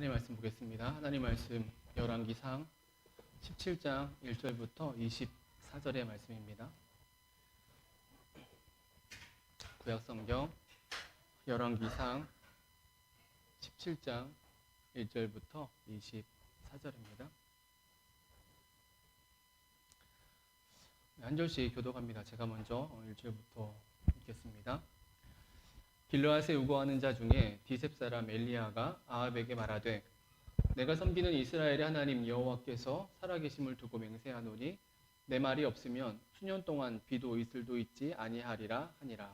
하나님 말씀 보겠습니다. 하나님 말씀 열왕기상 17장 1절부터 24절의 말씀입니다. 구약성경 열왕기상 17장 1절부터 24절입니다. 한 절씩 교독합니다. 제가 먼저 1절부터 읽겠습니다. 길르앗에 우거하는 자 중에 디셉 사람 엘리야가 아합에게 말하되 내가 섬기는 이스라엘의 하나님 여호와께서 살아계심을 두고 맹세하노니 내 말이 없으면 수년 동안 비도 이슬도 있지 아니하리라 하니라.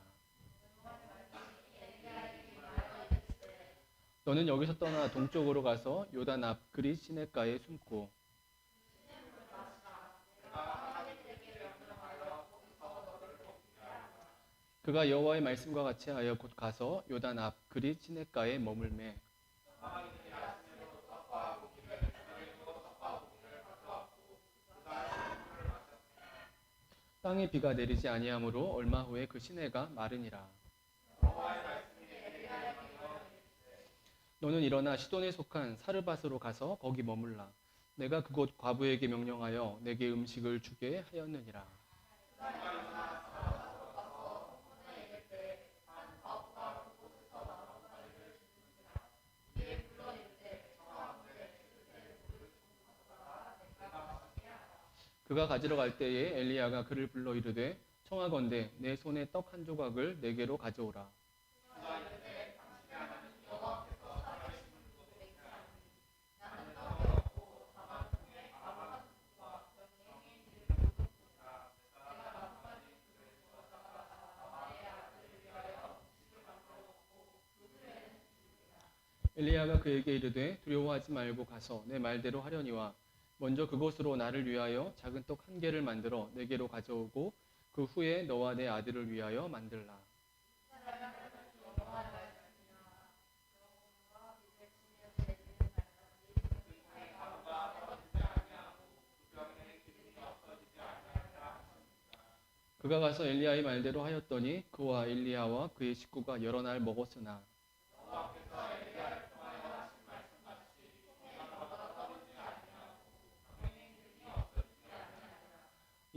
너는 여기서 떠나 동쪽으로 가서 요단 앞 그릿 시냇가에 숨고 그가 여호와의 말씀과 같이 하여 곧 가서 요단 앞 그릿 시냇가에 머물매 땅에 비가 내리지 아니하므로 얼마 후에 그 시내가 마르니라. 너는 일어나 시돈에 속한 사르밧으로 가서 거기 머물라. 내가 그곳 과부에게 명령하여 내게 음식을 주게 하였느니라. 그가 가지러 갈 때에 엘리야가 그를 불러 이르되 청하건대 내 손에 떡 한 조각을 내게로 가져오라. 엘리야가 그에게 이르되 두려워하지 말고 가서 내 말대로 하려니와 먼저 그곳으로 나를 위하여 작은 떡 한 개를 만들어 내게로 가져오고 그 후에 너와 내 아들을 위하여 만들라. 그가 가서 엘리야의 말대로 하였더니 그와 엘리야와 그의 식구가 여러 날 먹었으나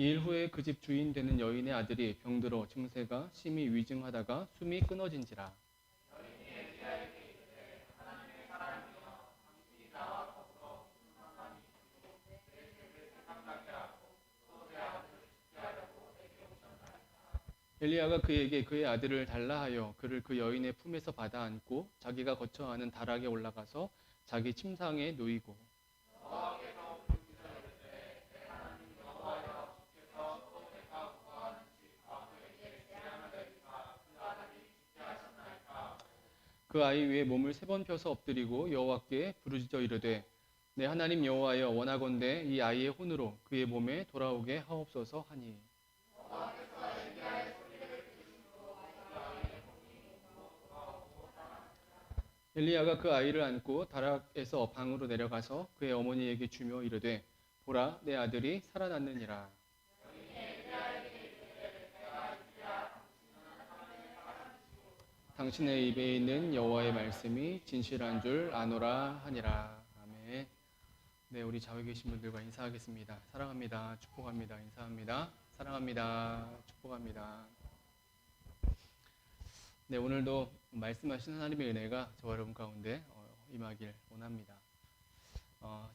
이 일 후에 그 집 주인 되는 여인의 아들이 병들어 증세가 심히 위중하다가 숨이 끊어진지라. 엘리야가 그에게 그의 아들을 달라 하여 그를 그 여인의 품에서 받아 안고 자기가 거처하는 다락에 올라가서 자기 침상에 누이고 그 아이 위에 몸을 3번 펴서 엎드리고 여호와께 부르짖어 이르되 내 하나님 여호와여 원하건대 이 아이의 혼으로 그의 몸에 돌아오게 하옵소서 하니 엘리야가 그 아이를 안고 다락에서 방으로 내려가서 그의 어머니에게 주며 이르되 보라 내 아들이 살아났느니라. 당신의 입에 있는 여호와의 말씀이 진실한 줄 아노라 하니라. 아멘. 네, 우리 좌우에 계신 분들과 인사하겠습니다. 사랑합니다. 축복합니다. 인사합니다. 사랑합니다. 축복합니다. 네, 오늘도 말씀하신 하나님의 은혜가 저와 여러분 가운데 임하길 원합니다.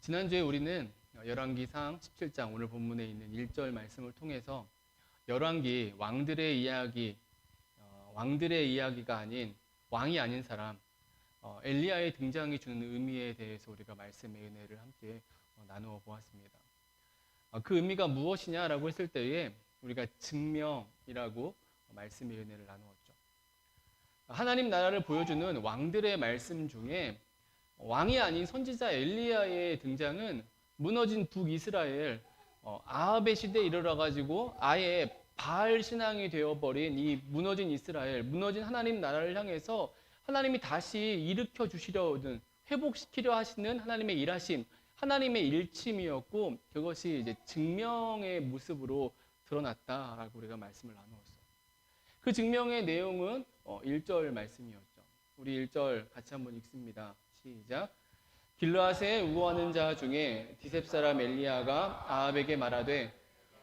지난주에 우리는 열왕기상 17장 오늘 본문에 있는 1절 말씀을 통해서 열왕기 왕들의 이야기가 아닌 왕이 아닌 사람 엘리야의 등장이 주는 의미에 대해서 우리가 말씀의 은혜를 함께 나누어 보았습니다. 그 의미가 무엇이냐라고 했을 때에 우리가 증명이라고 말씀의 은혜를 나누었죠. 하나님 나라를 보여주는 왕들의 말씀 중에 왕이 아닌 선지자 엘리야의 등장은 무너진 북이스라엘 아합의 시대에 이르러가지고 아예 바알 신앙이 되어버린 이 무너진 이스라엘, 무너진 하나님 나라를 향해서 하나님이 다시 일으켜 주시려는 회복시키려 하시는 하나님의 일하심, 하나님의 일침이었고 그것이 이제 증명의 모습으로 드러났다라고 우리가 말씀을 나누었어요. 그 증명의 내용은 1절 말씀이었죠. 우리 1절 같이 한번 읽습니다. 시작. 길르앗에 우호하는 자 중에 디셉 사람 엘리야가 아합에게 말하되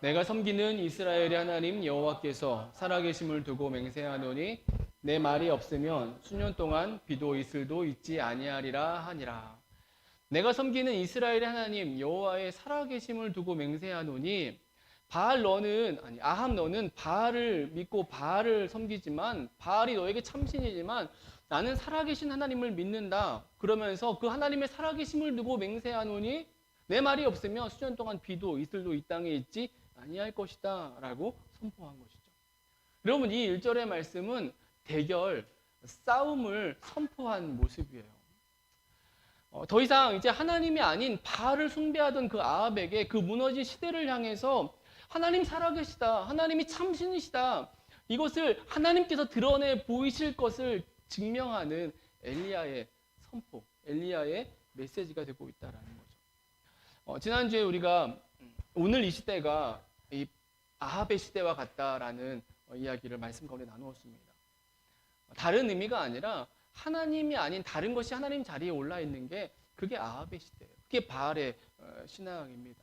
내가 섬기는 이스라엘의 하나님 여호와께서 살아계심을 두고 맹세하노니 내 말이 없으면 수년 동안 비도 이슬도 있지 아니하리라 하니라. 내가 섬기는 이스라엘의 하나님 여호와의 살아계심을 두고 맹세하노니 아합 너는 바알을 믿고 바알을 섬기지만 바알이 너에게 참신이지만 나는 살아계신 하나님을 믿는다. 그러면서 그 하나님의 살아계심을 두고 맹세하노니 내 말이 없으면 수년 동안 비도 이슬도 이 땅에 있지 아니할 것이다 라고 선포한 것이죠. 여러분, 이 1절의 말씀은 대결, 싸움을 선포한 모습이에요. 더 이상 이제 하나님이 아닌 바알을 숭배하던 그 아합에게 그 무너진 시대를 향해서 하나님 살아계시다, 하나님이 참신이시다, 이것을 하나님께서 드러내 보이실 것을 증명하는 엘리야의 선포, 엘리야의 메시지가 되고 있다라는 거죠. 지난주에 우리가 오늘 이 시대가 이 아합의 시대와 같다라는 이야기를 말씀 가운데 나누었습니다. 다른 의미가 아니라 하나님이 아닌 다른 것이 하나님 자리에 올라 있는 게 그게 아합의 시대예요. 그게 바알의 신앙입니다.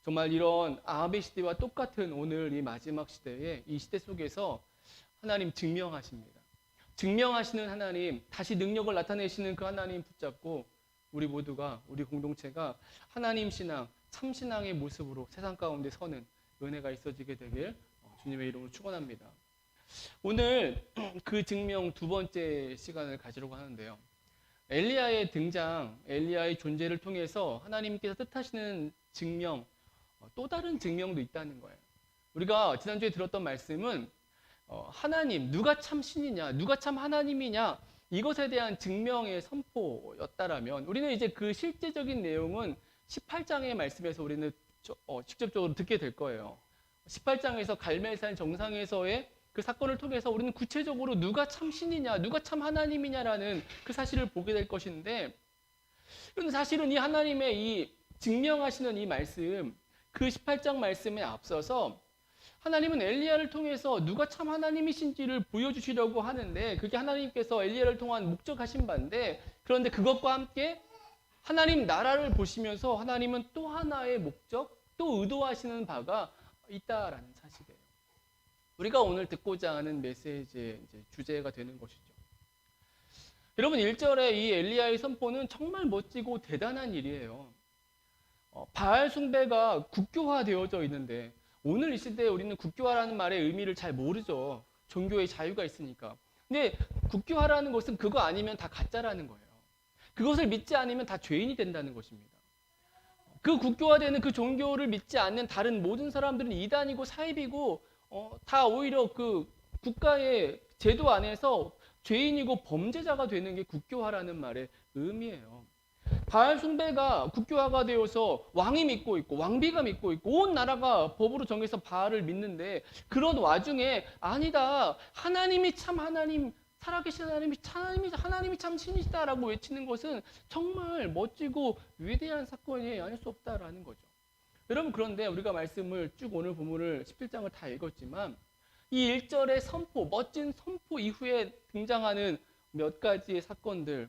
정말 이런 아합의 시대와 똑같은 오늘 이 마지막 시대에 이 시대 속에서 하나님 증명하십니다. 증명하시는 하나님, 다시 능력을 나타내시는 그 하나님 붙잡고 우리 모두가, 우리 공동체가 하나님 신앙, 참 신앙의 모습으로 세상 가운데 서는 은혜가 있어지게 되길 주님의 이름으로 축원합니다. 오늘 그 증명 두 번째 시간을 가지려고 하는데요. 엘리야의 등장, 엘리야의 존재를 통해서 하나님께서 뜻하시는 증명, 또 다른 증명도 있다는 거예요. 우리가 지난주에 들었던 말씀은 하나님, 누가 참 신이냐, 누가 참 하나님이냐, 이것에 대한 증명의 선포였다라면 우리는 이제 그 실제적인 내용은 18장의 말씀에서 우리는 직접적으로 듣게 될 거예요. 18장에서 갈멜산 정상에서의 그 사건을 통해서 우리는 구체적으로 누가 참 신이냐, 누가 참 하나님이냐라는 그 사실을 보게 될 것인데, 그런데 사실은 이 하나님의 이 증명하시는 이 말씀, 그 18장 말씀에 앞서서 하나님은 엘리야를 통해서 누가 참 하나님이신지를 보여주시려고 하는데, 그게 하나님께서 엘리야를 통한 목적하신 바인데, 그런데 그것과 함께 하나님 나라를 보시면서 하나님은 또 하나의 목적, 또 의도하시는 바가 있다라는 사실이에요. 우리가 오늘 듣고자 하는 메시지의 주제가 되는 것이죠. 여러분, 1절의 이 엘리야의 선포는 정말 멋지고 대단한 일이에요. 바알 숭배가 국교화되어져 있는데, 오늘 이 시대에 우리는 국교화라는 말의 의미를 잘 모르죠. 종교의 자유가 있으니까. 근데 국교화라는 것은 그거 아니면 다 가짜라는 거예요. 그것을 믿지 않으면 다 죄인이 된다는 것입니다. 그 국교화되는 그 종교를 믿지 않는 다른 모든 사람들은 이단이고 사입이고 다 오히려 그 국가의 제도 안에서 죄인이고 범죄자가 되는 게 국교화라는 말의 의미예요. 바알 숭배가 국교화가 되어서 왕이 믿고 있고 왕비가 믿고 있고 온 나라가 법으로 정해서 바알을 믿는데, 그런 와중에 아니다, 하나님이 참 하나님, 살아계신 하나님이 참 신이시다라고 외치는 것은 정말 멋지고 위대한 사건이 아닐 수 없다라는 거죠. 여러분, 그런데 우리가 말씀을 쭉 오늘 본문을 17장을 다 읽었지만 이 1절의 선포, 멋진 선포 이후에 등장하는 몇 가지의 사건들,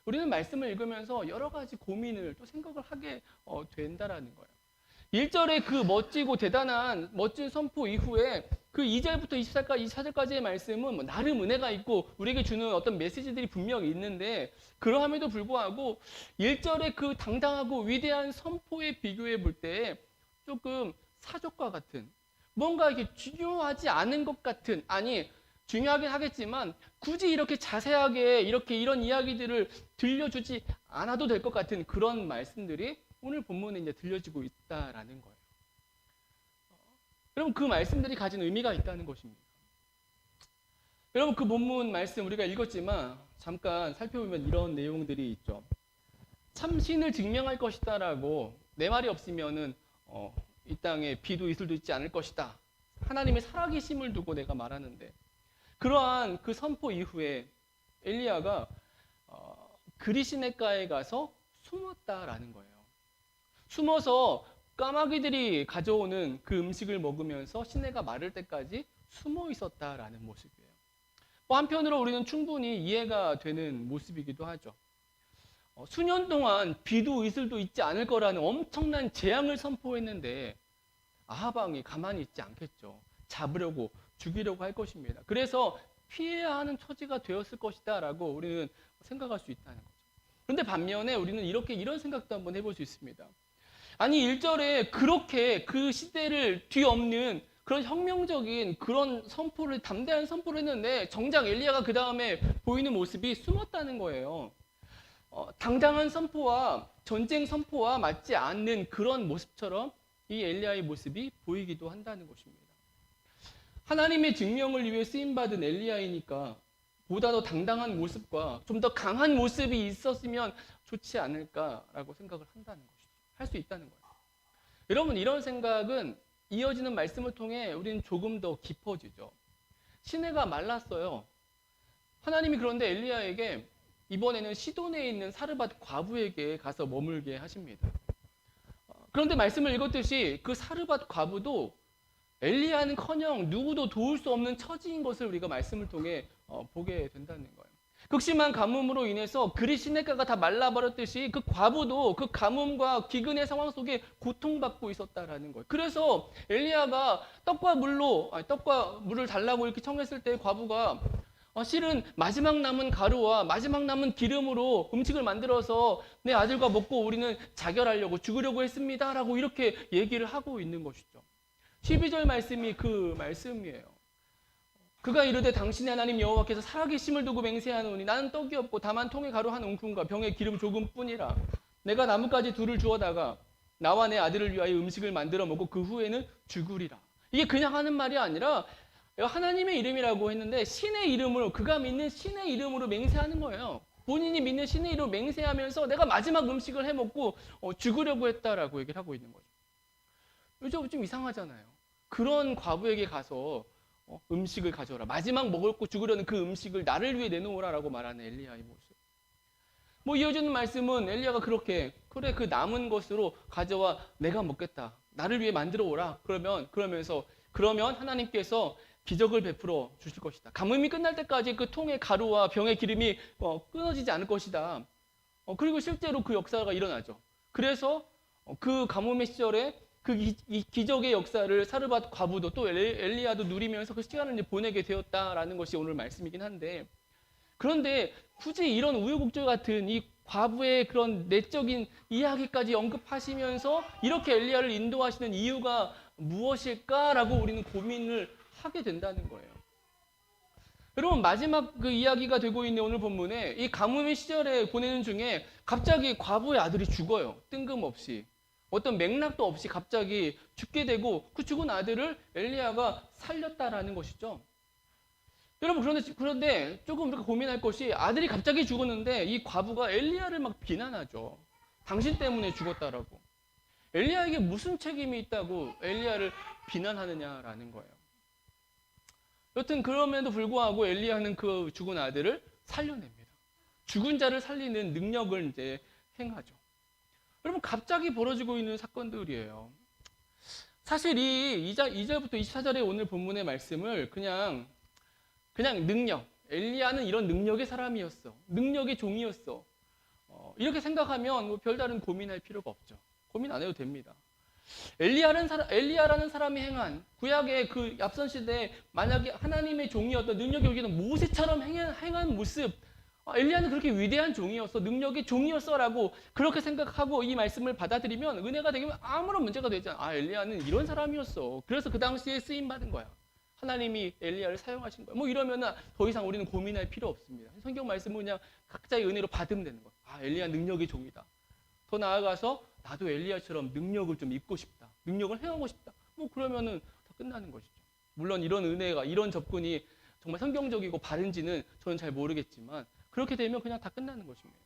우리는 말씀을 읽으면서 여러 가지 고민을 또 생각을 하게 된다라는 거예요. 1절의 그 멋지고 대단한 멋진 선포 이후에 그 2절부터 24절까지의 말씀은 나름 은혜가 있고 우리에게 주는 어떤 메시지들이 분명히 있는데, 그러함에도 불구하고 1절의 그 당당하고 위대한 선포에 비교해 볼 때 조금 사족과 같은, 뭔가 이게 중요하지 않은 것 같은, 아니 중요하긴 하겠지만 굳이 이렇게 자세하게 이런 이야기들을 들려주지 않아도 될 것 같은 그런 말씀들이 오늘 본문에 이제 들려지고 있다라는 거예요. 여러분, 그 말씀들이 가진 의미가 있다는 것입니다. 여러분, 그 본문 말씀 우리가 읽었지만 잠깐 살펴보면 이런 내용들이 있죠. 참신을 증명할 것이다라고, 내 말이 없으면은 이 땅에 비도 이슬도 있지 않을 것이다, 하나님의 살아계심을 두고 내가 말하는데, 그러한 그 선포 이후에 엘리야가 그리시네가에 가서 숨었다라는 거예요. 숨어서 까마귀들이 가져오는 그 음식을 먹으면서 시내가 마를 때까지 숨어 있었다라는 모습이에요. 한편으로 우리는 충분히 이해가 되는 모습이기도 하죠. 수년 동안 비도 이슬도 있지 않을 거라는 엄청난 재앙을 선포했는데 아합 왕이 가만히 있지 않겠죠. 잡으려고 죽이려고 할 것입니다. 그래서 피해야 하는 처지가 되었을 것이다라고 우리는 생각할 수 있다는 거죠. 그런데 반면에 우리는 이런 생각도 한번 해볼 수 있습니다. 아니 1절에 그렇게 그 시대를 뒤엎는 그런 혁명적인 그런 선포를 담대한 선포를 했는데 정작 엘리야가 그 다음에 보이는 모습이 숨었다는 거예요. 당당한 선포와 전쟁 선포와 맞지 않는 그런 모습처럼 이 엘리야의 모습이 보이기도 한다는 것입니다. 하나님의 증명을 위해 쓰임받은 엘리야이니까 보다 더 당당한 모습과 좀 더 강한 모습이 있었으면 좋지 않을까라고 생각을 한다는 것이죠. 할 수 있다는 거예요. 여러분 이런 생각은 이어지는 말씀을 통해 우리는 조금 더 깊어지죠. 시내가 말랐어요. 하나님이 그런데 엘리야에게 이번에는 시돈에 있는 사르밧 과부에게 가서 머물게 하십니다. 그런데 말씀을 읽었듯이 그 사르밧 과부도 엘리야는커녕 누구도 도울 수 없는 처지인 것을 우리가 말씀을 통해 보게 된다는 거예요. 극심한 가뭄으로 인해서 그리 시냇가가 다 말라버렸듯이 그 과부도 그 가뭄과 기근의 상황 속에 고통받고 있었다라는 거예요. 그래서 엘리야가 떡과 물을 달라고 이렇게 청했을 때 과부가 실은 마지막 남은 가루와 마지막 남은 기름으로 음식을 만들어서 내 아들과 먹고 우리는 자결하려고 죽으려고 했습니다라고 이렇게 얘기를 하고 있는 것이죠. 12절 말씀이 그 말씀이에요. 그가 이르되 당신의 하나님 여호와께서 살아계심을 두고 맹세하노니 나는 떡이 없고 다만 통에 가루 한 웅큼과 병에 기름 조금뿐이라. 내가 나뭇가지 둘을 주어다가 나와 내 아들을 위하여 음식을 만들어 먹고 그 후에는 죽으리라. 이게 그냥 하는 말이 아니라 하나님의 이름이라고 했는데 신의 이름으로, 그가 믿는 신의 이름으로 맹세하는 거예요. 본인이 믿는 신의 이름으로 맹세하면서 내가 마지막 음식을 해먹고 죽으려고 했다라고 얘기를 하고 있는 거죠. 요즘 좀 이상하잖아요. 그런 과부에게 가서 음식을 가져오라. 마지막 먹고 죽으려는 그 음식을 나를 위해 내놓으라라고 말하는 엘리야의 모습. 이어지는 말씀은 엘리야가 그렇게 그래 그 남은 것으로 가져와 내가 먹겠다. 나를 위해 만들어 오라. 그러면 하나님께서 기적을 베풀어 주실 것이다. 가뭄이 끝날 때까지 그 통의 가루와 병의 기름이 끊어지지 않을 것이다. 그리고 실제로 그 역사가 일어나죠. 그래서 그 가뭄의 시절에 그 기적의 역사를 사르밧 과부도 또 엘리야도 누리면서 그 시간을 보내게 되었다라는 것이 오늘 말씀이긴 한데, 그런데 굳이 이런 우여곡절 같은 이 과부의 그런 내적인 이야기까지 언급하시면서 이렇게 엘리야를 인도하시는 이유가 무엇일까라고 우리는 고민을 하게 된다는 거예요. 여러분 마지막 그 이야기가 되고 있는 오늘 본문에 이 가뭄의 시절에 보내는 중에 갑자기 과부의 아들이 죽어요. 뜬금없이. 어떤 맥락도 없이 갑자기 죽게 되고 그 죽은 아들을 엘리야가 살렸다라는 것이죠. 여러분 그런데 조금 우리가 고민할 것이 아들이 갑자기 죽었는데 이 과부가 엘리야를 막 비난하죠. 당신 때문에 죽었다라고. 엘리야에게 무슨 책임이 있다고 엘리야를 비난하느냐라는 거예요. 여튼 그럼에도 불구하고 엘리야는 그 죽은 아들을 살려냅니다. 죽은 자를 살리는 능력을 이제 행하죠. 여러분 갑자기 벌어지고 있는 사건들이에요. 사실 이 2절부터 24절의 오늘 본문의 말씀을 그냥 능력, 엘리야는 이런 능력의 사람이었어. 능력의 종이었어. 이렇게 생각하면 별다른 고민할 필요가 없죠. 고민 안 해도 됩니다. 엘리야라는 사람이 행한 구약의 그 앞선 시대에 만약에 하나님의 종이었던 능력이 여기는 모세처럼 행한 모습, 엘리야는 그렇게 위대한 종이었어, 능력의 종이었어라고 그렇게 생각하고 이 말씀을 받아들이면 은혜가 되면 아무런 문제가 되지 않아. 엘리야는 이런 사람이었어. 그래서 그 당시에 쓰임 받은 거야. 하나님이 엘리야를 사용하신 거야. 이러면 더 이상 우리는 고민할 필요 없습니다. 성경 말씀은 그냥 각자의 은혜로 받으면 되는 거야. 엘리야 능력의 종이다. 더 나아가서 나도 엘리야처럼 능력을 좀 입고 싶다. 능력을 행하고 싶다. 그러면은 다 끝나는 것이죠. 물론 이런 은혜가, 이런 접근이 정말 성경적이고 바른지는 저는 잘 모르겠지만 그렇게 되면 그냥 다 끝나는 것입니다.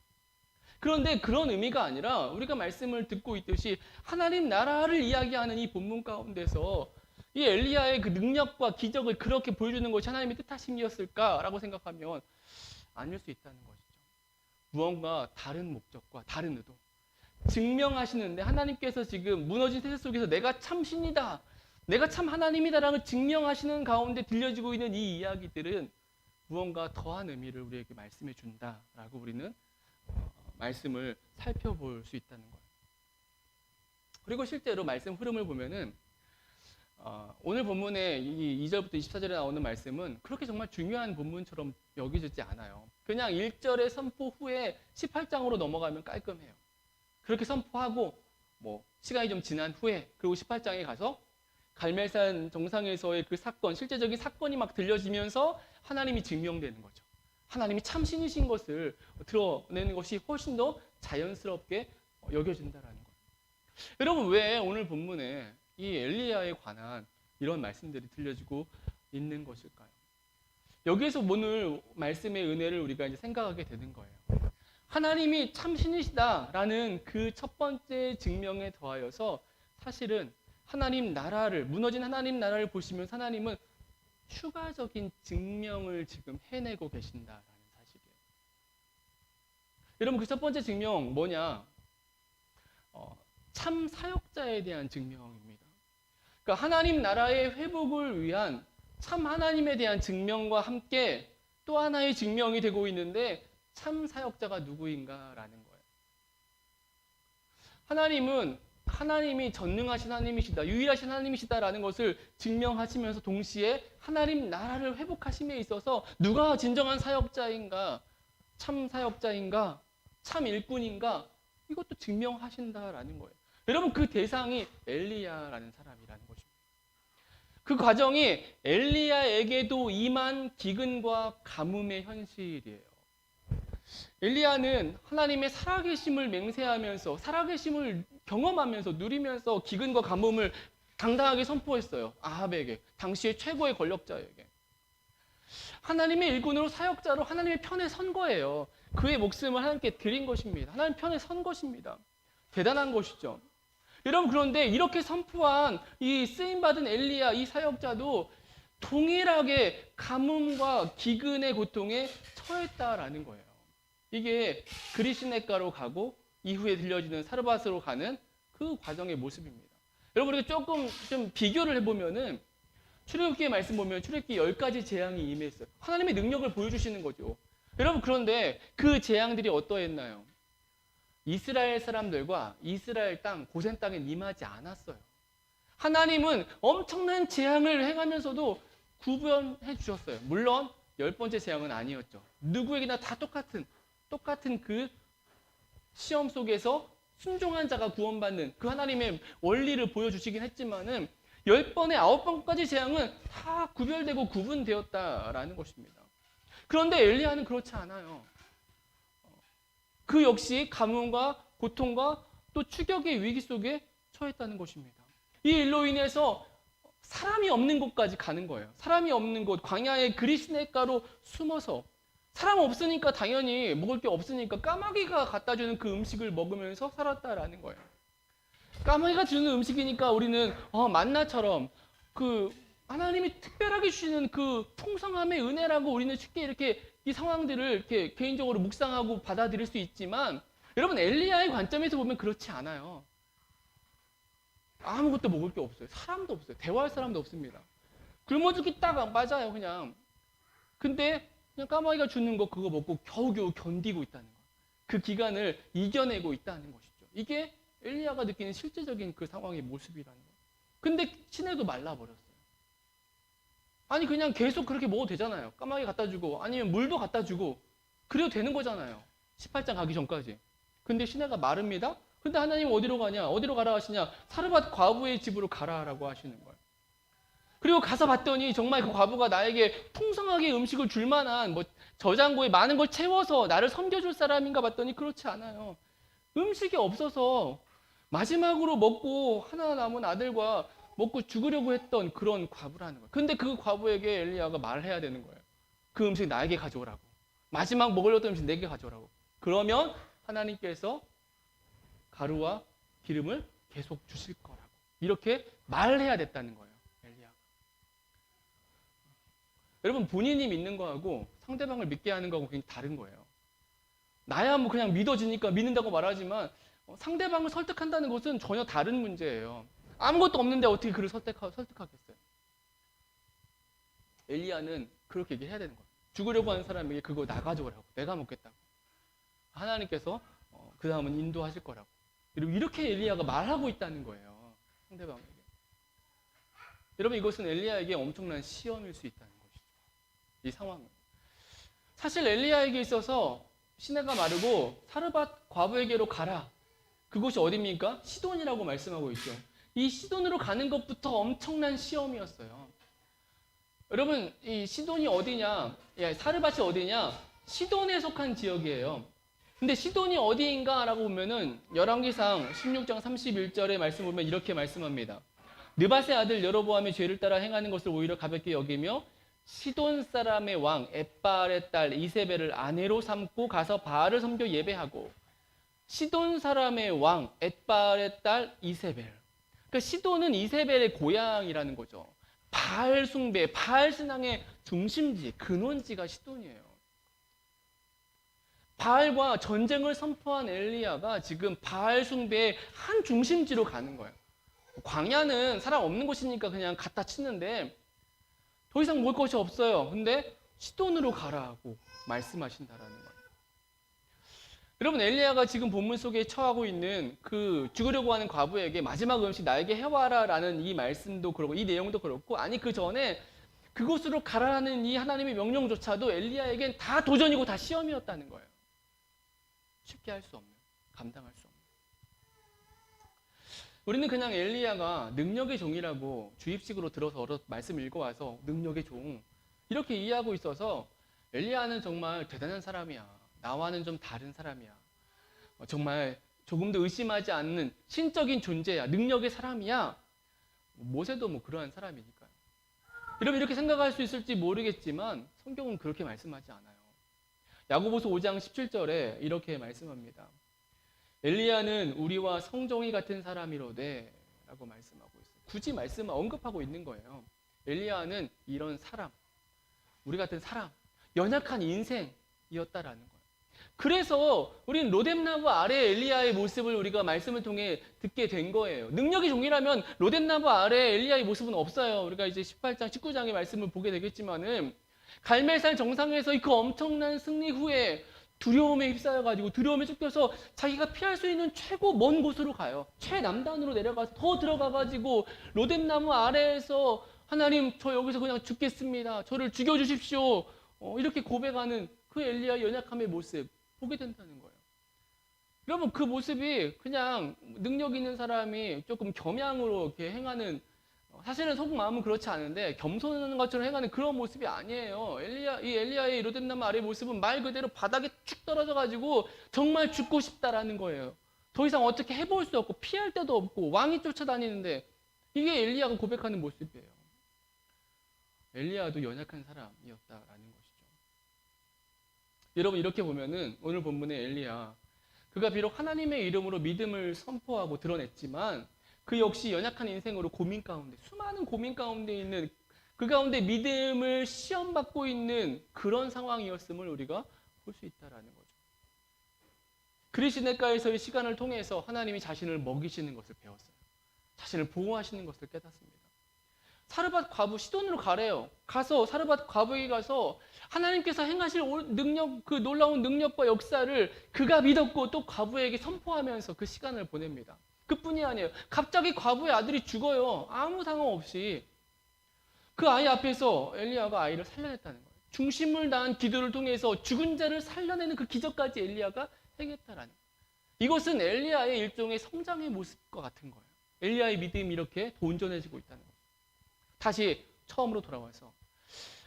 그런데 그런 의미가 아니라 우리가 말씀을 듣고 있듯이 하나님 나라를 이야기하는 이 본문 가운데서 이 엘리야의 그 능력과 기적을 그렇게 보여주는 것이 하나님의 뜻하심이었을까라고 생각하면 아닐 수 있다는 것이죠. 무언가 다른 목적과 다른 의도. 증명하시는데 하나님께서 지금 무너진 세상 속에서 내가 참 신이다, 내가 참 하나님이다라는 증명하시는 가운데 들려지고 있는 이 이야기들은 무언가 더한 의미를 우리에게 말씀해 준다라고 우리는 말씀을 살펴볼 수 있다는 거예요. 그리고 실제로 말씀 흐름을 보면은 오늘 본문의 이 2절부터 24절에 나오는 말씀은 그렇게 정말 중요한 본문처럼 여겨지지 않아요. 그냥 1절의 선포 후에 18장으로 넘어가면 깔끔해요. 그렇게 선포하고 뭐 시간이 좀 지난 후에 그리고 18장에 가서 갈멜산 정상에서의 그 사건, 실제적인 사건이 막 들려지면서 하나님이 증명되는 거죠. 하나님이 참신이신 것을 드러내는 것이 훨씬 더 자연스럽게 여겨진다라는 거예요. 여러분, 왜 오늘 본문에 이 엘리야에 관한 이런 말씀들이 들려지고 있는 것일까요? 여기에서 오늘 말씀의 은혜를 우리가 이제 생각하게 되는 거예요. 하나님이 참신이시다라는 그 첫 번째 증명에 더하여서 사실은 하나님 나라를, 무너진 하나님 나라를 보시면 하나님은 추가적인 증명을 지금 해내고 계신다라는 사실이에요. 여러분, 그 첫 번째 증명 뭐냐? 참 사역자에 대한 증명입니다. 그러니까 하나님 나라의 회복을 위한 참 하나님에 대한 증명과 함께 또 하나의 증명이 되고 있는데 참 사역자가 누구인가라는 거예요. 하나님은 하나님이 전능하신 하나님이시다, 유일하신 하나님이시다라는 것을 증명하시면서 동시에 하나님 나라를 회복하심에 있어서 누가 진정한 사역자인가, 참 사역자인가, 참 일꾼인가 이것도 증명하신다라는 거예요. 여러분, 그 대상이 엘리야라는 사람이라는 것입니다. 그 과정이 엘리야에게도 임한 기근과 가뭄의 현실이에요. 엘리야는 하나님의 살아계심을 맹세하면서 살아계심을 경험하면서 누리면서 기근과 가뭄을 당당하게 선포했어요. 아합에게, 당시의 최고의 권력자에게. 하나님의 일꾼으로 사역자로 하나님의 편에 선 거예요. 그의 목숨을 하나님께 드린 것입니다. 하나님 편에 선 것입니다. 대단한 것이죠. 여러분, 그런데 이렇게 선포한 이 쓰임받은 엘리야, 이 사역자도 동일하게 가뭄과 기근의 고통에 처했다라는 거예요. 이게 그리시네가로 가고 이후에 들려지는 사르밧으로 가는 그 과정의 모습입니다. 여러분, 우리가 조금 좀 비교를 해보면은 출애굽기의 말씀 보면 출애굽기 10가지 재앙이 임했어요. 하나님의 능력을 보여주시는 거죠. 여러분, 그런데 그 재앙들이 어떠했나요? 이스라엘 사람들과 이스라엘 땅, 고센 땅에 임하지 않았어요. 하나님은 엄청난 재앙을 행하면서도 구분해 주셨어요. 물론 10번째 재앙은 아니었죠. 누구에게나 다 똑같은 그 시험 속에서 순종한 자가 구원받는 그 하나님의 원리를 보여주시긴 했지만은 10번에 9번까지 재앙은 다 구별되고 구분되었다라는 것입니다. 그런데 엘리야는 그렇지 않아요. 그 역시 가뭄과 고통과 또 추격의 위기 속에 처했다는 것입니다. 이 일로 인해서 사람이 없는 곳까지 가는 거예요. 사람이 없는 곳, 광야의 그리스네가로 숨어서 사람 없으니까 당연히 먹을 게 없으니까 까마귀가 갖다 주는 그 음식을 먹으면서 살았다라는 거예요. 까마귀가 주는 음식이니까 우리는 만나처럼 그 하나님이 특별하게 주시는 그 풍성함의 은혜라고 우리는 쉽게 이렇게 이 상황들을 이렇게 개인적으로 묵상하고 받아들일 수 있지만 여러분, 엘리야의 관점에서 보면 그렇지 않아요. 아무것도 먹을 게 없어요. 사람도 없어요. 대화할 사람도 없습니다. 굶어 죽기 딱 맞아요, 그냥. 근데 그냥 까마귀가 주는 거 그거 먹고 겨우겨우 견디고 있다는 거. 그 기간을 이겨내고 있다는 것이죠. 이게 엘리야가 느끼는 실제적인 그 상황의 모습이라는 거예요. 근데 시내도 말라버렸어요. 아니, 그냥 계속 그렇게 먹어도 되잖아요. 까마귀 갖다 주고 아니면 물도 갖다 주고 그래도 되는 거잖아요. 18장 가기 전까지. 근데 시내가 마릅니다. 근데 하나님 어디로 가냐? 어디로 가라 하시냐? 사르밧 과부의 집으로 가라라고 하시는 거예요. 그리고 가서 봤더니 정말 그 과부가 나에게 풍성하게 음식을 줄 만한 저장고에 많은 걸 채워서 나를 섬겨줄 사람인가 봤더니 그렇지 않아요. 음식이 없어서 마지막으로 먹고 하나 남은 아들과 먹고 죽으려고 했던 그런 과부라는 거예요. 근데 그 과부에게 엘리야가 말을 해야 되는 거예요. 그 음식 나에게 가져오라고. 마지막 먹으려던 음식 내게 가져오라고. 그러면 하나님께서 가루와 기름을 계속 주실 거라고. 이렇게 말을 해야 됐다는 거예요. 엘리야가. 여러분, 본인이 믿는 거하고 상대방을 믿게 하는 거하고 굉장히 다른 거예요. 나야 뭐 그냥 믿어지니까 믿는다고 말하지만 상대방을 설득한다는 것은 전혀 다른 문제예요. 아무것도 없는데 어떻게 그를 설득하겠어요? 엘리야는 그렇게 얘기해야 되는 거예요. 죽으려고 하는 사람에게 그거 나 가져오라고. 내가 먹겠다고. 하나님께서 그 다음은 인도하실 거라고. 여러분 이렇게 엘리야가 말하고 있다는 거예요. 상대방에게. 여러분 이것은 엘리야에게 엄청난 시험일 수 있다는 것이죠. 이 상황은. 사실 엘리야에게 있어서 시내가 마르고 사르밧 과부에게로 가라. 그곳이 어디입니까? 시돈이라고 말씀하고 있죠. 이 시돈으로 가는 것부터 엄청난 시험이었어요. 여러분 이 시돈이 어디냐? 사르밧이 어디냐? 시돈에 속한 지역이에요. 근데 시돈이 어디인가라고 보면은 열왕기상 16장 31절의 말씀 보면 이렇게 말씀합니다. 느밧의 아들 여로보암의 죄를 따라 행하는 것을 오히려 가볍게 여기며 시돈 사람의 왕 엣바알의 딸 이세벨을 아내로 삼고 가서 바알을 섬겨 예배하고. 시돈 사람의 왕 엣바알의 딸 이세벨. 그러니까 시돈은 이세벨의 고향이라는 거죠. 바알 숭배, 바알 신앙의 중심지, 근원지가 시돈이에요. 바알과 전쟁을 선포한 엘리야가 지금 바알 숭배의 한 중심지로 가는 거예요. 광야는 사람 없는 곳이니까 그냥 갖다 치는데 더 이상 먹을 것이 없어요. 근데 시돈으로 가라고 말씀하신다라는 거예요. 여러분 엘리야가 지금 본문 속에 처하고 있는 그 죽으려고 하는 과부에게 마지막 음식 나에게 해와라라는 이 말씀도 그렇고 이 내용도 그렇고, 아니 그 전에 그곳으로 가라는 이 하나님의 명령조차도 엘리야에겐 다 도전이고 다 시험이었다는 거예요. 쉽게 할 수 없는, 감당할 수 없는. 우리는 그냥 엘리야가 능력의 종이라고 주입식으로 들어서 말씀 읽어와서 능력의 종 이렇게 이해하고 있어서 엘리야는 정말 대단한 사람이야. 나와는 좀 다른 사람이야. 정말 조금 더 의심하지 않는 신적인 존재야. 능력의 사람이야. 모세도 뭐 그러한 사람이니까요. 여러분 이렇게 생각할 수 있을지 모르겠지만 성경은 그렇게 말씀하지 않아요. 야고보서 5장 17절에 이렇게 말씀합니다. 엘리야는 우리와 성종이 같은 사람이로되 라고 말씀하고 있어요. 굳이 말씀을 언급하고 있는 거예요. 엘리야는 이런 사람, 우리 같은 사람, 연약한 인생이었다라는 거예요. 그래서 우리는 로뎀나무 아래 엘리야의 모습을 우리가 말씀을 통해 듣게 된 거예요. 능력의 종이라면 로뎀나무 아래 엘리야의 모습은 없어요. 우리가 이제 18장, 19장의 말씀을 보게 되겠지만은 갈멜산 정상에서 그 엄청난 승리 후에 두려움에 휩싸여가지고 두려움에 쫓겨서 자기가 피할 수 있는 최고 먼 곳으로 가요. 최남단으로 내려가서 더 들어가가지고 로뎀나무 아래에서 하나님 저 여기서 그냥 죽겠습니다. 저를 죽여주십시오. 이렇게 고백하는 그 엘리야의 연약함의 모습 보게 된다는 거예요. 여러분 그 모습이 그냥 능력 있는 사람이 조금 겸양으로 이렇게 행하는, 사실은 속마음은 그렇지 않은데 겸손한 것처럼 행하는 그런 모습이 아니에요. 이 엘리야의 로뎀나무 아래의 모습은 말 그대로 바닥에 쭉 떨어져 가지고 정말 죽고 싶다라는 거예요. 더 이상 어떻게 해볼 수 없고 피할 데도 없고 왕이 쫓아다니는데 이게 엘리야가 고백하는 모습이에요. 엘리야도 연약한 사람이었다라는 것이죠. 여러분 이렇게 보면은 오늘 본문의 엘리야, 그가 비록 하나님의 이름으로 믿음을 선포하고 드러냈지만 그 역시 연약한 인생으로 고민 가운데, 수많은 고민 가운데 있는, 그 가운데 믿음을 시험받고 있는 그런 상황이었음을 우리가 볼 수 있다라는 거죠. 그리시네가에서의 시간을 통해서 하나님이 자신을 먹이시는 것을 배웠어요. 자신을 보호하시는 것을 깨닫습니다. 사르밧 과부 시돈으로 가래요. 가서 사르밧 과부에게 가서 하나님께서 행하실 능력, 그 놀라운 능력과 역사를 그가 믿었고 또 과부에게 선포하면서 그 시간을 보냅니다. 그뿐이 아니에요. 갑자기 과부의 아들이 죽어요. 아무 상관 없이. 그 아이 앞에서 엘리야가 아이를 살려냈다는 거예요. 중심을 다한 기도를 통해서 죽은 자를 살려내는 그 기적까지 엘리야가 행했다라는 거예요. 이것은 엘리야의 일종의 성장의 모습과 같은 거예요. 엘리야의 믿음이 이렇게 온전해지고 있다는 거예요. 다시 처음으로 돌아와서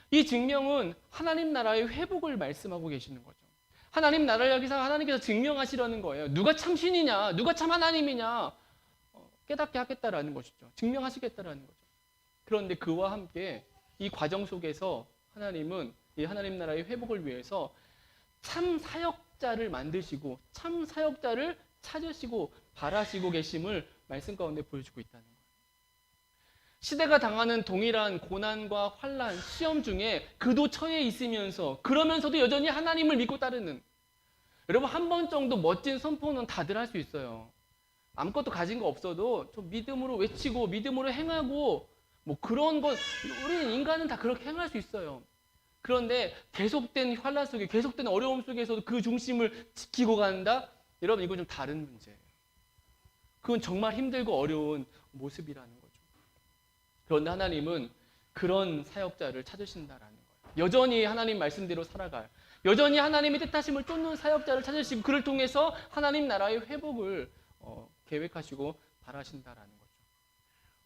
이 증명은 하나님 나라의 회복을 말씀하고 계시는 거죠. 하나님 나라를 여기서 하나님께서 증명하시려는 거예요. 누가 참 신이냐, 누가 참 하나님이냐 깨닫게 하겠다라는 것이죠. 증명하시겠다라는 거죠. 그런데 그와 함께 이 과정 속에서 하나님은 이 하나님 나라의 회복을 위해서 참 사역자를 만드시고 참 사역자를 찾으시고 바라시고 계심을 말씀 가운데 보여주고 있다는 거예요. 시대가 당하는 동일한 고난과 환난, 시험 중에 그도 처해 있으면서 그러면서도 여전히 하나님을 믿고 따르는, 여러분 한 번 정도 멋진 선포는 다들 할 수 있어요. 아무것도 가진 거 없어도 좀 믿음으로 외치고 믿음으로 행하고 뭐 그런 것, 우리는 인간은 다 그렇게 행할 수 있어요. 그런데 계속된 환난 속에, 계속된 어려움 속에서도 그 중심을 지키고 간다? 여러분 이건 좀 다른 문제예요. 그건 정말 힘들고 어려운 모습이라는 거죠. 그런데 하나님은 그런 사역자를 찾으신다라는 거예요. 여전히 하나님 말씀대로 살아가요. 여전히 하나님의 뜻하심을 쫓는 사역자를 찾으시고 그를 통해서 하나님 나라의 회복을 계획하시고 바라신다라는 거죠.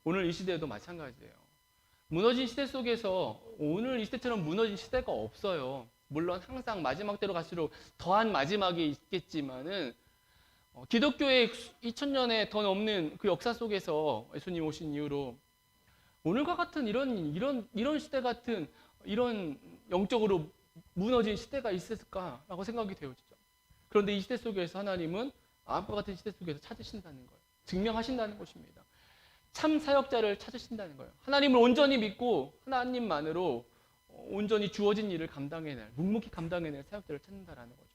오늘 이 시대도 마찬가지예요. 무너진 시대 속에서 오늘 이 시대처럼 무너진 시대가 없어요. 물론 항상 마지막 때로 갈수록 더한 마지막이 있겠지만은 기독교의 2000년에 더 넘는 그 역사 속에서 예수님 오신 이후로 오늘과 같은 이런 시대 같은 이런 영적으로 무너진 시대가 있을까라고 생각이 되어지죠. 그런데 이 시대 속에서 하나님은 아합과 같은 시대 속에서 찾으신다는 거예요. 증명하신다는 것입니다. 참 사역자를 찾으신다는 거예요. 하나님을 온전히 믿고 하나님만으로 온전히 주어진 일을 감당해낼, 묵묵히 감당해낼 사역자를 찾는다라는 거죠.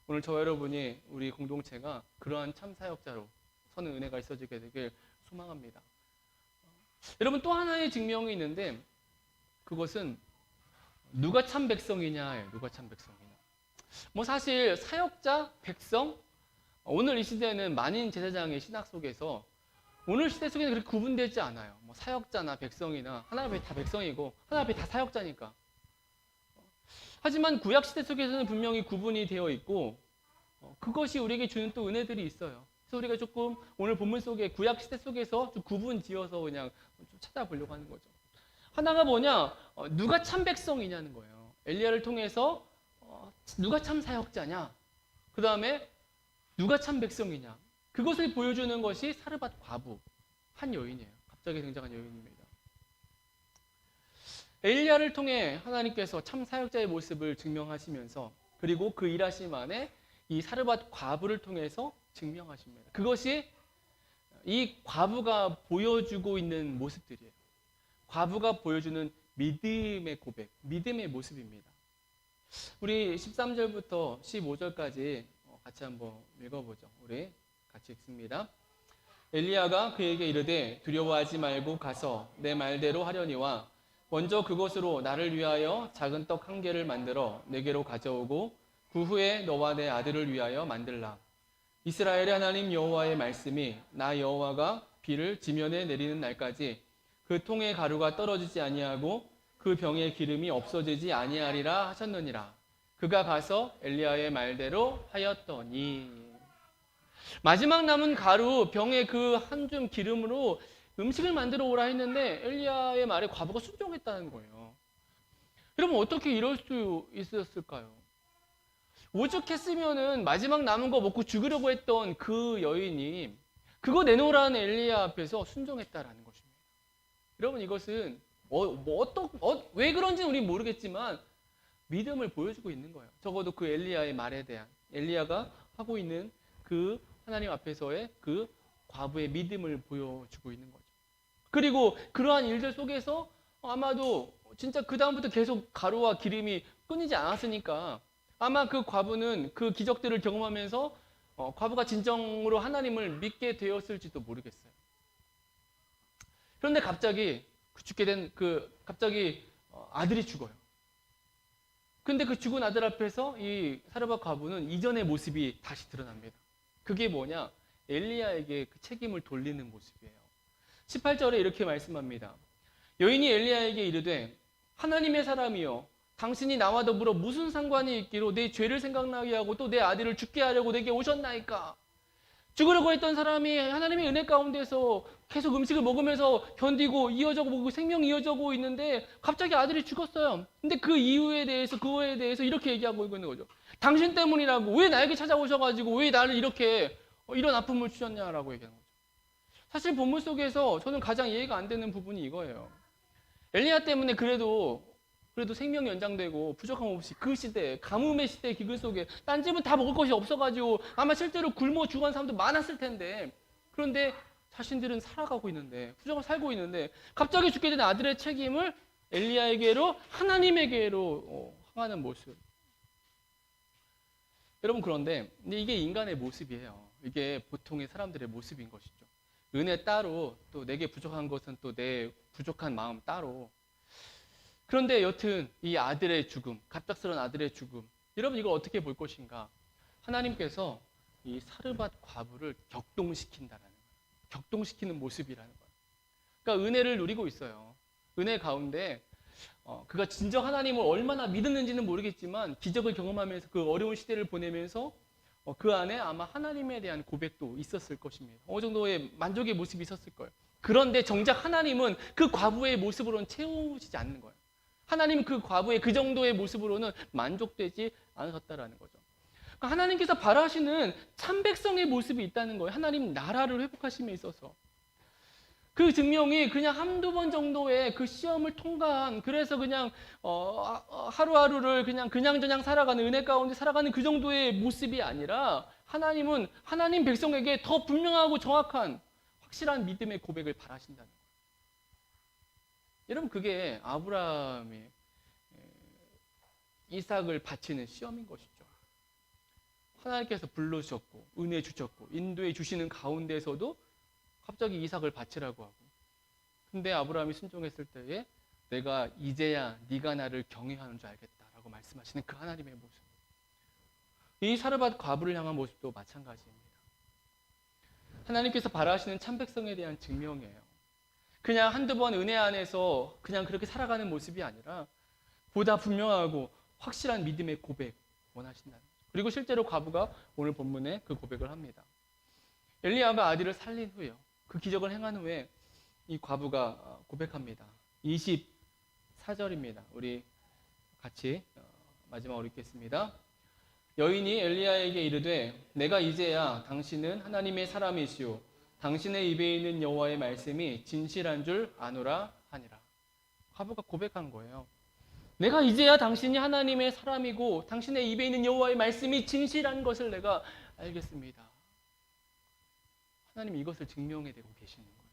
오늘 저와 여러분이 우리 공동체가 그러한 참 사역자로 서는 은혜가 있어지게 되길 소망합니다. 여러분 또 하나의 증명이 있는데 그것은 누가 참 백성이냐예요. 누가 참 백성이냐. 뭐 사실 사역자, 백성 오늘 이 시대는 만인 제사장의 신학 속에서 오늘 시대 속에는 그렇게 구분되지 않아요. 뭐 사역자나 백성이나 하나님 앞에 다 백성이고 하나님 앞에 다 사역자니까. 하지만 구약 시대 속에서는 분명히 구분이 되어 있고 그것이 우리에게 주는 또 은혜들이 있어요. 그래서 우리가 조금 오늘 본문 속에 구약 시대 속에서 좀 구분 지어서 그냥 좀 찾아보려고 하는 거죠. 하나가 뭐냐? 누가 참 백성이냐는 거예요. 엘리야를 통해서 누가 참 사역자냐? 그 다음에 누가 참 백성이냐? 그것을 보여주는 것이 사르밧 과부, 한 여인이에요. 갑자기 등장한 여인입니다. 엘리야를 통해 하나님께서 참 사역자의 모습을 증명하시면서 그리고 그 일하심 안에 이 사르밧 과부를 통해서 증명하십니다. 그것이 이 과부가 보여주고 있는 모습들이에요. 과부가 보여주는 믿음의 고백, 믿음의 모습입니다. 우리 13절부터 15절까지 같이 한번 읽어보죠. 우리 같이 읽습니다. 엘리야가 그에게 이르되 두려워하지 말고 가서 내 말대로 하려니와 먼저 그것으로 나를 위하여 작은 떡 한 개를 만들어 내게로 가져오고 그 후에 너와 내 아들을 위하여 만들라. 이스라엘의 하나님 여호와의 말씀이 나 여호와가 비를 지면에 내리는 날까지 그 통의 가루가 떨어지지 아니하고 그 병의 기름이 없어지지 아니하리라 하셨느니라. 그가 가서 엘리야의 말대로 하였더니 마지막 남은 가루 병의 그 한 줌 기름으로 음식을 만들어 오라 했는데 엘리야의 말에 과부가 순종했다는 거예요. 여러분 어떻게 이럴 수 있었을까요? 오죽했으면은 마지막 남은 거 먹고 죽으려고 했던 그 여인이 그거 내놓으라는 엘리야 앞에서 순종했다라는 것입니다. 여러분 이것은 왜 그런지는 우리는 모르겠지만 믿음을 보여주고 있는 거예요. 적어도 그 엘리야의 말에 대한 엘리야가 하고 있는 그 하나님 앞에서의 그 과부의 믿음을 보여주고 있는 거죠. 그리고 그러한 일들 속에서 아마도 진짜 그 다음부터 계속 가루와 기름이 끊이지 않았으니까 아마 그 과부는 그 기적들을 경험하면서 과부가 진정으로 하나님을 믿게 되었을지도 모르겠어요. 그런데 갑자기 죽게 된 갑자기 아들이 죽어요. 근데 그 죽은 아들 앞에서 이 사르밧 과부는 이전의 모습이 다시 드러납니다. 그게 뭐냐? 엘리야에게 그 책임을 돌리는 모습이에요. 18절에 이렇게 말씀합니다. 여인이 엘리야에게 이르되 하나님의 사람이여 당신이 나와 더불어 무슨 상관이 있기로 내 죄를 생각나게 하고 또 내 아들을 죽게 하려고 내게 오셨나이까? 죽으려고 했던 사람이 하나님의 은혜 가운데서 계속 음식을 먹으면서 견디고 이어져고 생명이 이어져고 있는데 갑자기 아들이 죽었어요. 근데 그 이유에 대해서 그거에 대해서 이렇게 얘기하고 있는 거죠. 당신 때문이라고 왜 나에게 찾아오셔가지고 왜 나를 이렇게 이런 아픔을 주셨냐라고 얘기하는 거죠. 사실 본문 속에서 저는 가장 이해가 안 되는 부분이 이거예요. 엘리야 때문에 그래도 생명이 연장되고 부족함 없이 그 시대, 가뭄의 시대 기근 속에 딴 집은 다 먹을 것이 없어가지고 아마 실제로 굶어 죽은 사람도 많았을 텐데 그런데 자신들은 살아가고 있는데 부족함 살고 있는데 갑자기 죽게 된 아들의 책임을 엘리야에게로 하나님에게로 향하는 모습. 여러분 그런데 이게 인간의 모습이에요. 이게 보통의 사람들의 모습인 것이죠. 은혜 따로 또 내게 부족한 것은 또 내 부족한 마음 따로. 그런데 여튼 이 아들의 죽음, 갑작스러운 아들의 죽음. 여러분 이걸 어떻게 볼 것인가? 하나님께서 이 사르밧 과부를 격동시킨다라는 거예요. 격동시키는 모습이라는 거예요. 그러니까 은혜를 누리고 있어요. 은혜 가운데 그가 진정 하나님을 얼마나 믿었는지는 모르겠지만 기적을 경험하면서 그 어려운 시대를 보내면서 그 안에 아마 하나님에 대한 고백도 있었을 것입니다. 어느 정도의 만족의 모습이 있었을 거예요. 그런데 정작 하나님은 그 과부의 모습으로는 채우시지 않는 거예요. 하나님은 그 과부의 그 정도의 모습으로는 만족되지 않으셨다라는 거죠. 그러니까 하나님께서 바라시는 참 백성의 모습이 있다는 거예요. 하나님 나라를 회복하심에 있어서. 그 증명이 그냥 한두 번 정도의 그 시험을 통과한, 그래서 그냥 하루하루를 그냥 살아가는, 은혜 가운데 살아가는 그 정도의 모습이 아니라 하나님은 하나님 백성에게 더 분명하고 정확한 확실한 믿음의 고백을 바라신다는 거예요. 여러분, 그게 아브라함이 이삭을 바치는 시험인 것이죠. 하나님께서 불러주셨고 은혜 주셨고 인도해 주시는 가운데서도 갑자기 이삭을 바치라고 하고, 근데 아브라함이 순종했을 때에 내가 이제야 네가 나를 경외하는 줄 알겠다라고 말씀하시는 그 하나님의 모습. 이 사르밧 과부를 향한 모습도 마찬가지입니다. 하나님께서 바라시는 참 백성에 대한 증명이에요. 그냥 한두 번 은혜 안에서 그냥 그렇게 살아가는 모습이 아니라 보다 분명하고 확실한 믿음의 고백 원하신다는 거죠. 그리고 실제로 과부가 오늘 본문에 그 고백을 합니다. 엘리야가 아들을 살린 후에요. 그 기적을 행한 후에 이 과부가 고백합니다. 24절입니다. 우리 같이 마지막으로 읽겠습니다. 여인이 엘리야에게 이르되 내가 이제야 당신은 하나님의 사람이시오 당신의 입에 있는 여호와의 말씀이 진실한 줄 아노라 하니라. 과부가 고백한 거예요. 내가 이제야 당신이 하나님의 사람이고 당신의 입에 있는 여호와의 말씀이 진실한 것을 내가 알겠습니다. 하나님이 이것을 증명해 대고 계시는 거예요.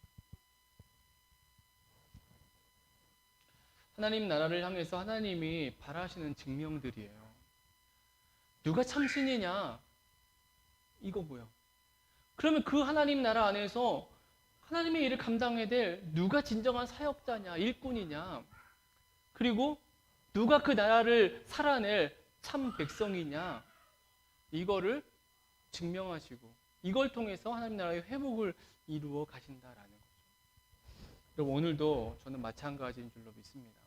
하나님 나라를 향해서 하나님이 바라시는 증명들이에요. 누가 참신이냐? 이거고요. 그러면 그 하나님 나라 안에서 하나님의 일을 감당해야 될 누가 진정한 사역자냐, 일꾼이냐, 그리고 누가 그 나라를 살아낼 참 백성이냐, 이거를 증명하시고 이걸 통해서 하나님 나라의 회복을 이루어 가신다라는 거죠. 여러분, 오늘도 저는 마찬가지인 줄로 믿습니다.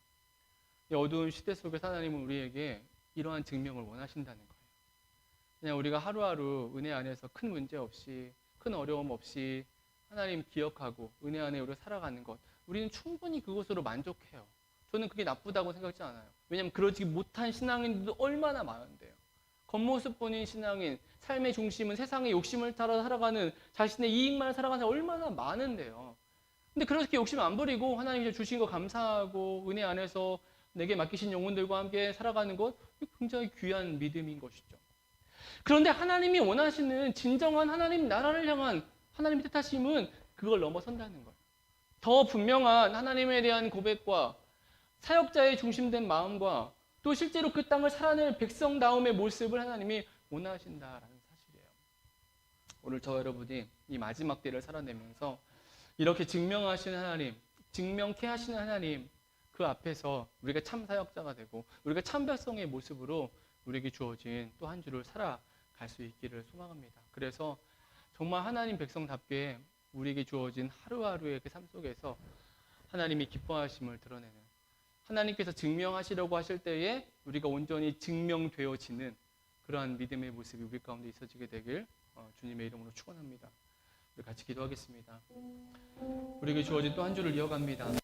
이 어두운 시대 속에서 하나님은 우리에게 이러한 증명을 원하신다는 거예요. 그냥 우리가 하루하루 은혜 안에서 큰 문제 없이, 큰 어려움 없이 하나님 기억하고 은혜 안에 우리가 살아가는 것, 우리는 충분히 그것으로 만족해요. 저는 그게 나쁘다고 생각하지 않아요. 왜냐하면 그러지 못한 신앙인들도 얼마나 많은데요. 겉모습뿐인 신앙인, 삶의 중심은 세상의 욕심을 따라 살아가는, 자신의 이익만 살아가는 사람이 얼마나 많은데요. 근데 그렇게 욕심 안 부리고 하나님이 주신 거 감사하고 은혜 안에서 내게 맡기신 영혼들과 함께 살아가는 것, 굉장히 귀한 믿음인 것이죠. 그런데 하나님이 원하시는 진정한 하나님 나라를 향한 하나님의 뜻하심은 그걸 넘어선다는 거예요. 더 분명한 하나님에 대한 고백과 사역자의 중심된 마음과 또 실제로 그 땅을 살아낼 백성다움의 모습을 하나님이 원하신다라는 사실이에요. 오늘 저 여러분이 이 마지막 때를 살아내면서 이렇게 증명하시는 하나님, 증명케 하시는 하나님, 그 앞에서 우리가 참 사역자가 되고 우리가 참 백성의 모습으로 우리에게 주어진 또 한 주를 살아갈 수 있기를 소망합니다. 그래서 정말 하나님 백성답게 우리에게 주어진 하루하루의 그 삶 속에서 하나님이 기뻐하심을 드러내는, 하나님께서 증명하시려고 하실 때에 우리가 온전히 증명되어지는 그러한 믿음의 모습이 우리 가운데 있어지게 되길 주님의 이름으로 축원합니다. 우리 같이 기도하겠습니다. 우리에게 주어진 또 한 주를 이어갑니다.